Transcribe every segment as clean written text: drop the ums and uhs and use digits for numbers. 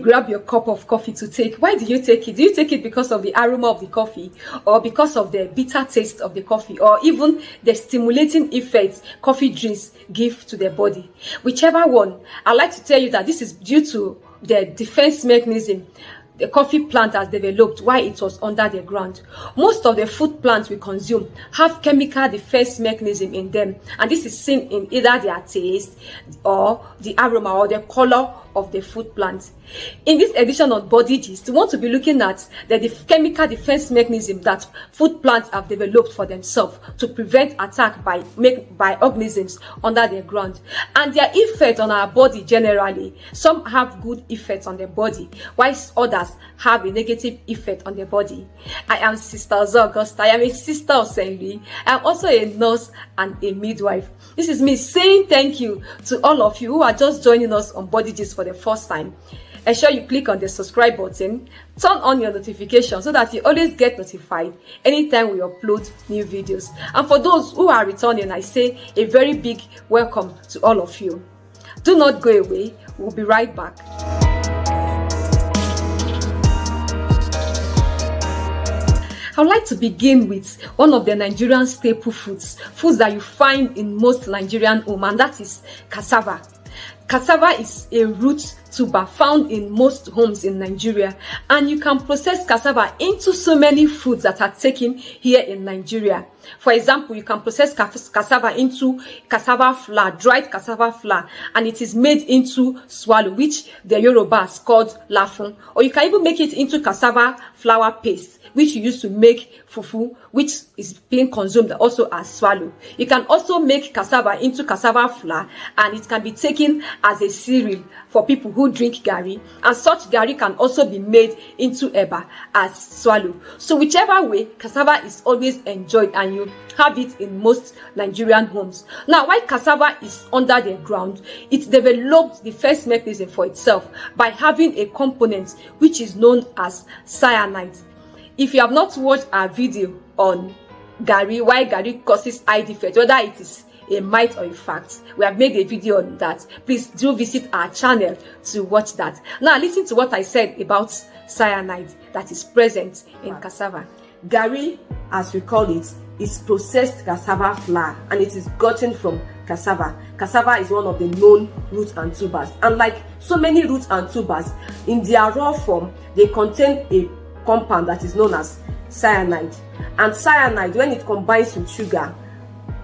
grab your cup of coffee to take, why do you take it? Do you take it because of the aroma of the coffee, or because of the bitter taste of the coffee, or even the stimulating effects coffee drinks give to the body? Whichever one, I'd like to tell you that this is due to the defense mechanism the coffee plant has developed while it was under the ground. Most of the food plants we consume have chemical defense mechanism in them, and this is seen in either their taste or the aroma or the color of the food plant. In this edition on Body Gist, we want to be looking at the chemical defense mechanism that food plants have developed for themselves to prevent attack by organisms under the ground, and their effect on our body generally. Some have good effects on the body, whilst others have a negative effect on the body. I am Sister Augusta. I am a sister of St. Louis. I am also a nurse and a midwife. This is me saying thank you to all of you who are just joining us on Body Gist for the first time. Ensure you click on the subscribe button, turn on your notifications so that you always get notified anytime we upload new videos. And for those who are returning, I say a very big welcome to all of you. Do not go away. We'll be right back. I'd like to begin with one of the Nigerian staple foods that you find in most Nigerian homes, and that is cassava. Cassava is a root tuber found in most homes in Nigeria, and you can process cassava into so many foods that are taken here in Nigeria. For example, you can process cassava into cassava flour, dried cassava flour, and it is made into swallow, which the Yorubas called lafun. Or you can even make it into cassava flour paste, which you use to make fufu, which is being consumed also as swallow. You can also make cassava into cassava flour, and it can be taken as a cereal for people who drink Garri, and such Garri can also be made into eba as swallow. So whichever way, cassava is always enjoyed, and you have it in most Nigerian homes. Now, while cassava is under the ground, it developed the first mechanism for itself by having a component which is known as cyanide. If you have not watched our video on Garri, why Garri causes eye defect, whether it is a myth or a fact, we have made a video on that. Please do visit our channel to watch that. Now listen to what I said about cyanide that is present in cassava. Garri, as we call it, is processed cassava flour, and it is gotten from cassava. Cassava is one of the known roots and tubers, and like so many roots and tubers, in their raw form, they contain a compound that is known as cyanide. And cyanide, when it combines with sugar,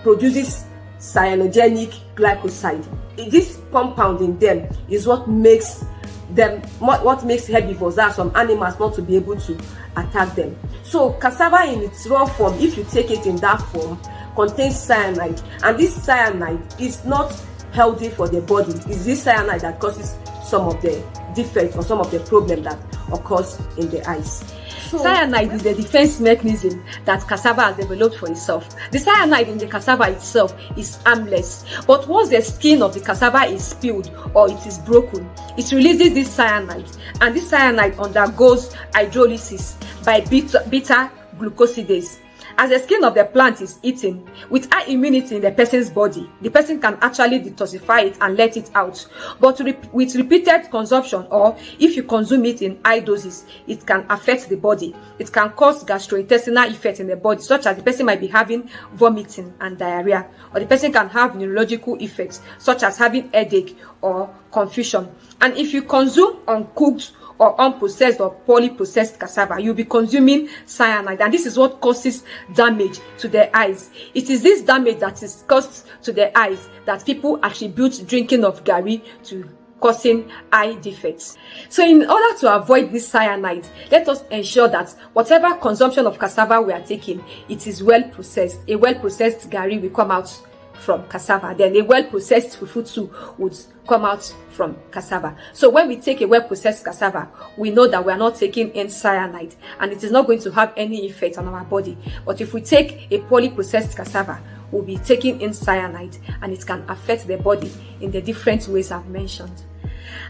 produces cyanogenic glycoside. This compound in them is what makes herbivores, that are some animals, not to be able to attack them. So cassava in its raw form, if you take it in that form, contains cyanide, and this cyanide is not healthy for the body. It's this cyanide that causes some of the defects or some of the problem that occurs in the eyes. Cyanide is the defense mechanism that cassava has developed for itself. The cyanide in the cassava itself is harmless, but once the skin of the cassava is spilled or it is broken, it releases this cyanide, and this cyanide undergoes hydrolysis by beta glucosidase. As the skin of the plant is eaten, with high immunity in the person's body, the person can actually detoxify it and let it out. But with repeated consumption, or if you consume it in high doses, it can affect the body. It can cause gastrointestinal effects in the body, such as the person might be having vomiting and diarrhea, or the person can have neurological effects, such as having headache or confusion. And if you consume uncooked or unprocessed or poorly processed cassava, you'll be consuming cyanide, and this is what causes damage to the eyes. It is this damage that is caused to the eyes that people attribute drinking of Garri to causing eye defects. So in order to avoid this cyanide, let us ensure that whatever consumption of cassava we are taking, it is well processed. A well processed Garri will come out from cassava, then a well processed fufu too would come out from cassava. So when we take a well processed cassava, we know that we are not taking in cyanide, and it is not going to have any effect on our body. But if we take a poorly processed cassava, we'll be taking in cyanide, and it can affect the body in the different ways I've mentioned.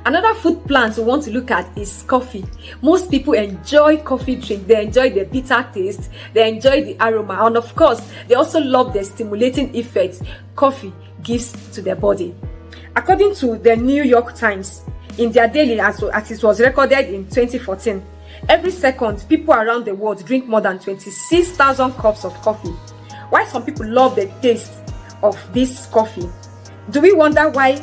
Another food plant we want to look at is coffee. Most people enjoy coffee drink. They enjoy the bitter taste, they enjoy the aroma, and of course, they also love the stimulating effects coffee gives to their body. According to the New York Times, in their daily, as it was recorded in 2014. Every second, people around the world drink more than 26,000 cups of coffee. Why some people love the taste of this coffee? Do we wonder why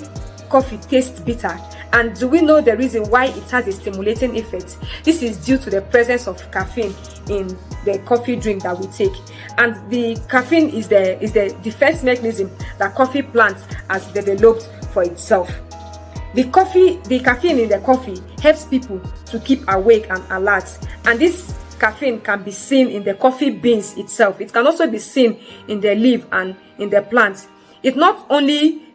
coffee tastes bitter? And do we know the reason why it has a stimulating effect? This is due to the presence of caffeine in the coffee drink that we take. And the caffeine is the defense mechanism that coffee plant has developed for itself. The caffeine in the coffee helps people to keep awake and alert. And this caffeine can be seen in the coffee beans itself. It can also be seen in the leaf and in the plant. It not only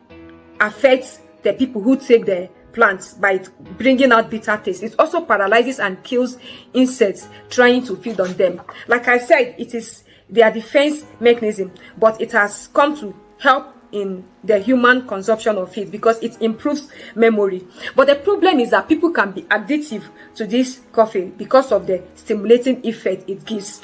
affects the people who take the plants by bringing out bitter taste, it also paralyzes and kills insects trying to feed on them. Like I said, it is their defense mechanism, but it has come to help in the human consumption of it because it improves memory. But the problem is that people can be addictive to this coffee because of the stimulating effect it gives.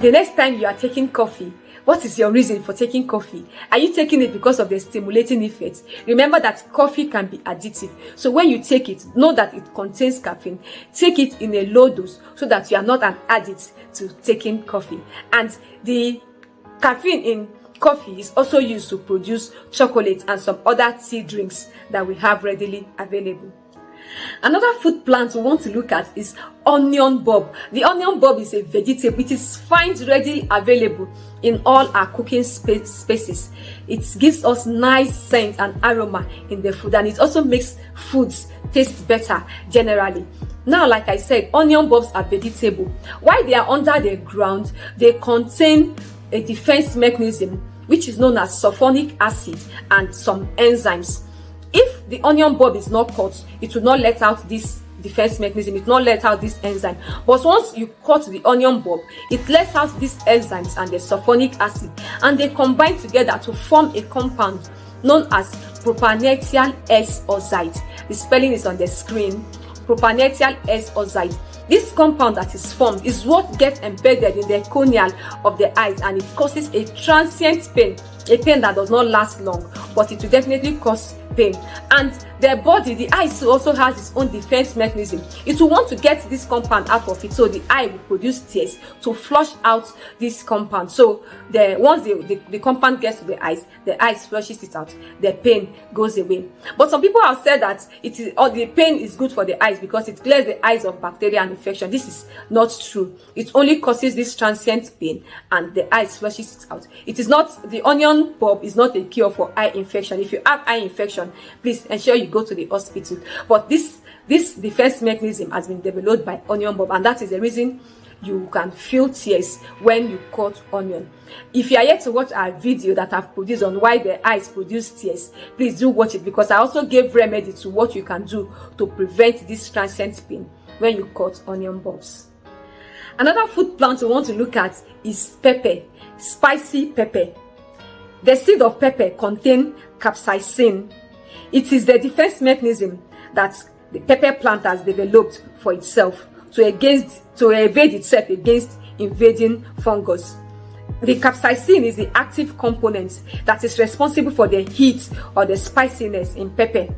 The next time you are taking coffee, what is your reason for taking coffee? Are you taking it because of the stimulating effects? Remember that coffee can be addictive. So when you take it, know that it contains caffeine. Take it in a low dose so that you are not an addict to taking coffee. And the caffeine in coffee is also used to produce chocolate and some other tea drinks that we have readily available. Another food plant we want to look at is onion bulb. The onion bulb is a vegetable. It is found readily available in all our cooking spaces. It gives us nice scent and aroma in the food, and it also makes foods taste better generally. Now, like I said, onion bulbs are vegetable. While they are under the ground, they contain a defense mechanism which is known as sulfonic acid and some enzymes. If the onion bulb is not cut, it will not let out this defense mechanism, it will not let out this enzyme. But once you cut the onion bulb, it lets out these enzymes and the sulfonic acid, and they combine together to form a compound known as PROPANETHIAL-S-OXIDE. The spelling is on the screen. PROPANETHIAL-S-OXIDE. This compound that is formed is what gets embedded in the cornea of the eyes, and it causes a transient pain, a pain that does not last long, but it will definitely cause pain. And the body, the eye also has its own defense mechanism. It will want to get this compound out of it, so the eye will produce tears to flush out this compound. So once the compound gets to the eyes flushes it out, the pain goes away. But some people have said that the pain is good for the eyes because it clears the eyes of bacteria and infection. This is not true. It only causes this transient pain and the eyes flushes it out. It is not, the onion bulb is not a cure for eye infection. If you have eye infection, please ensure you go to the hospital. But this defense mechanism has been developed by onion bulb, and that is the reason you can feel tears when you cut onion. If you are yet to watch our video that I've produced on why the eyes produce tears, please do watch it, because I also gave remedy to what you can do to prevent this transient pain when you cut onion bulbs. Another food plant we want to look at is pepper, spicy pepper. The seed of pepper contain capsaicin. It is the defense mechanism that the pepper plant has developed for itself to evade itself against invading fungus. The capsaicin is the active component that is responsible for the heat or the spiciness in pepper.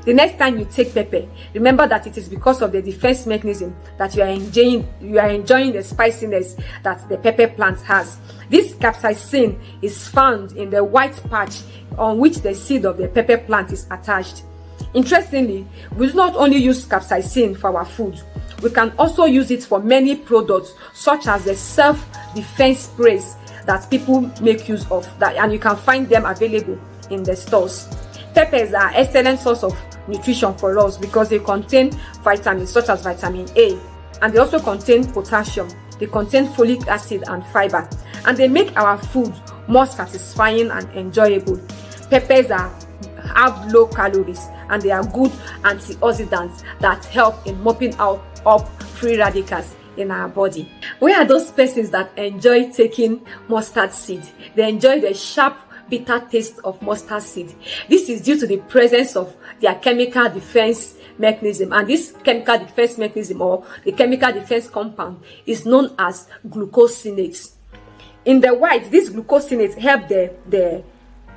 The next time you take pepper, remember that it is because of the defense mechanism that you are enjoying the spiciness that the pepper plant has. This capsaicin is found in the white patch on which the seed of the pepper plant is attached. Interestingly, we do not only use capsaicin for our food, we can also use it for many products, such as the self-defense sprays that people make use of, and you can find them available in the stores. Peppers are an excellent source of nutrition for us because they contain vitamins such as vitamin A, and they also contain potassium. They contain folic acid and fiber, and they make our food more satisfying and enjoyable. Peppers have low calories, and they are good antioxidants that help in mopping up free radicals in our body. Where are those persons that enjoy taking mustard seed? They enjoy the sharp, bitter taste of mustard seed. This is due to the presence of their chemical defense mechanism, and this chemical defense mechanism, or the chemical defense compound, is known as glucosinate. In the white, this glucosinate help the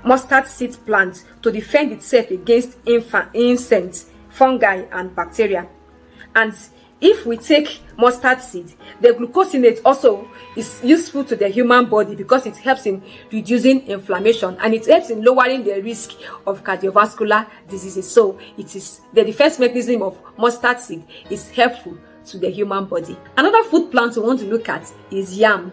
mustard seed plant to defend itself against insects fungi, and bacteria. And if we take mustard seed, the glucosinate also is useful to the human body because it helps in reducing inflammation and it helps in lowering the risk of cardiovascular diseases. So it is the defense mechanism of mustard seed is helpful to the human body. Another food plant we want to look at is yam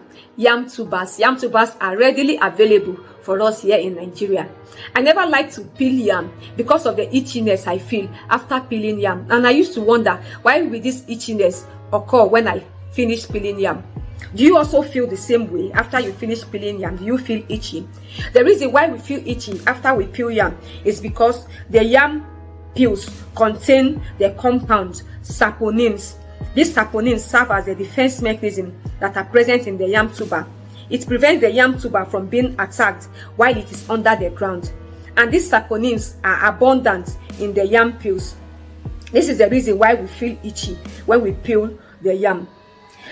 tubers. Yam tubers are readily available for us here in Nigeria. I never like to peel yam because of the itchiness I feel after peeling yam, and I used to wonder why will this itchiness occur when I finish peeling yam. Do you also feel the same way after you finish peeling yam? Do you feel itchy? The reason why we feel itchy after we peel yam is because the yam peels contain the compound saponins. These saponins serve as a defense mechanism that are present in the yam tuber. It prevents the yam tuber from being attacked while it is under the ground. And these saponins are abundant in the yam peels. This is the reason why we feel itchy when we peel the yam.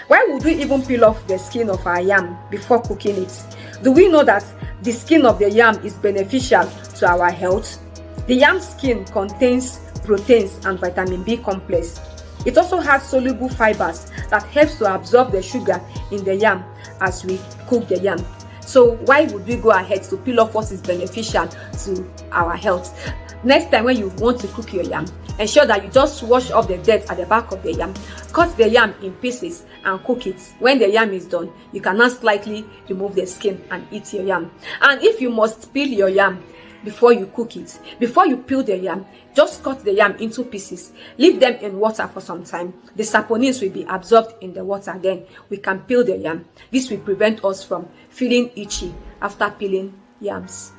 Why would we even peel off the skin of our yam before cooking it? Do we know that the skin of the yam is beneficial to our health? The yam skin contains proteins and vitamin B complex. It also has soluble fibers that helps to absorb the sugar in the yam as we cook the yam. So why would we go ahead to peel off what is beneficial to our health? Next time when you want to cook your yam, ensure that you just wash off the dirt at the back of the yam. Cut the yam in pieces and cook it. When the yam is done, you can now slightly remove the skin and eat your yam. And if you must peel your yam before you cook it, before you peel the yam, just cut the yam into pieces. Leave them in water for some time. The saponins will be absorbed in the water. Then we can peel the yam. This will prevent us from feeling itchy after peeling yams.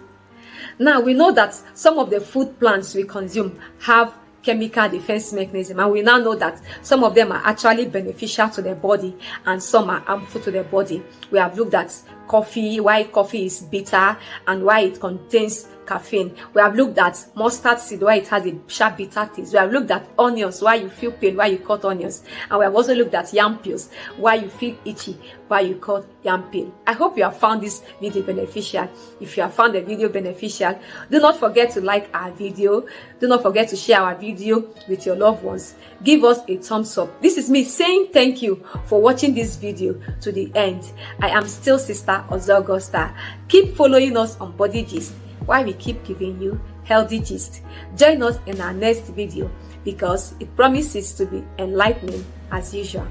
Now we know that some of the food plants we consume have chemical defense mechanism, and we now know that some of them are actually beneficial to the body and some are harmful to the body. We have looked at coffee, why coffee is bitter and why it contains caffeine. We have looked at mustard seed, why it has a sharp bitter taste. We have looked at onions, why you feel pain why you cut onions. And we have also looked at yam peels, why you feel itchy why you cut yam peel. I hope you have found this video beneficial. If you have found the video beneficial, do not forget to like our video. Do not forget to share our video with your loved ones. Give us a thumbs up. This is me saying thank you for watching this video to the end. I am still Sister Ozogusta. Keep following us on Body Gist while we keep giving you healthy gist. Join us in our next video because it promises to be enlightening as usual.